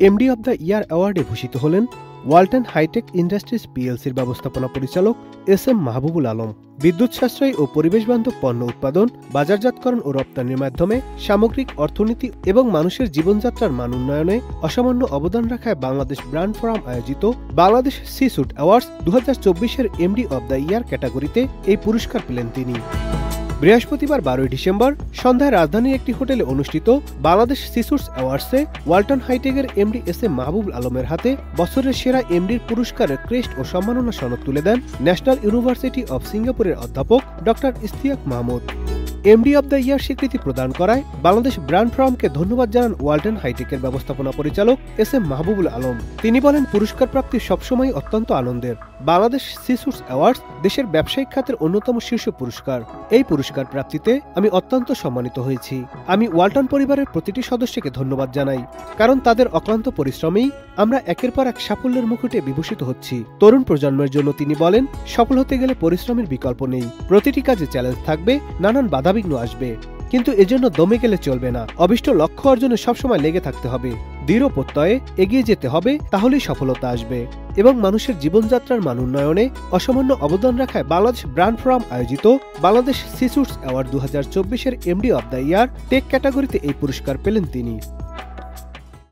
MD of the ইয়ার অ্যাওয়ার্ডে ভূষিত হলেন Walton hi tech industries পিএলসির ব্যবস্থাপনা পরিচালক এস.এম. মাহবুবুল আলম। বিদ্যুৎ সাশ্রয়ী ও পরিবেশবান্ধব পণ্য উৎপাদন, বাজারজাতকরণ ও রপ্তানির মাধ্যমে সামগ্রিক অর্থনীতি এবং মানুষের জীবনযাত্রার মান উন্নয়নে অসামান্য অবদান রাখায় বাংলাদেশ ব্র্যান্ড ফোরাম আয়োজিত বাংলাদেশ সি-সুট অ্যাওয়ার্ডস 2024-এর এমডি অব দ্য ইয়ার ক্যাটাগরিতে এই পুরস্কার পেলেন তিনি। বৃহস্পতিবার 12 ডিসেম্বর সন্ধ্যায় রাজধানীর একটি হোটেলে অনুষ্ঠিত বাংলাদেশ সি-সুটস অ্যাওয়ার্ডসে ওয়ালটন হাইটেকের এমডি এস.এম. মাহবুবুল আলমের হাতে বছরের সেরা এমডির পুরস্কারের ক্রেস্ট ও সম্মাননা সনদ তুলে দেন ন্যাশনাল ইউনিভার্সিটি অব সিঙ্গাপুরের অধ্যাপক doctor Ishtiaq Mahmud. MD of the ইয়ার স্বীকৃতি প্রদান করায় বাংলাদেশ ব্র্যান্ড ফোরামকে ধন্যবাদ জানান ওয়ালটন হাইটেকের ব্যবস্থাপনা পরিচালক এস.এম. মাহবুবুল আলম। তিনি বলেন, পুরস্কার প্রাপ্তি সবসময় অত্যন্ত আনন্দের। বাংলাদেশ সি-সুটস অ্যাওয়ার্ডস দেশের ব্যবসায়িক খাতের অন্যতম শীর্ষ পুরস্কার। এই পুরস্কার প্রাপ্তিতে আমি অত্যন্ত সম্মানিত হয়েছি। আমি ওয়ালটন পরিবারের প্রতিটি সদস্যকে ধন্যবাদ জানাই, কারণ তাদের অক্লান্ত পরিশ্রমেই আমরা একের পর এক সাফল্যের মুকুটে বিভূষিত হচ্ছি। তরুণ প্রজন্মের জন্য তিনি বলেন, সফল হতে গেলে পরিশ্রমের বিকল্প নেই। প্রতিটি কাজে চ্যালেঞ্জ থাকবে, নানান বাধাবিঘ্ন আসবে, কিন্তু এজন্য দমে গেলে চলবে না। অভিষ্ট লক্ষ্য অর্জনে সবসময় লেগে থাকতে হবে, দৃঢ় প্রত্যয়ে এগিয়ে যেতে হবে, তাহলেই সফলতা আসবে। এবং মানুষের জীবনযাত্রার মান উন্নয়নে অসামান্য অবদান রাখায় বাংলাদেশ ব্র্যান্ড ফোরাম আয়োজিত বাংলাদেশ সি-সুটস অ্যাওয়ার্ড 2024-এর MD of the year tech ক্যাটাগরিতে এই পুরস্কার পেলেন তিনি।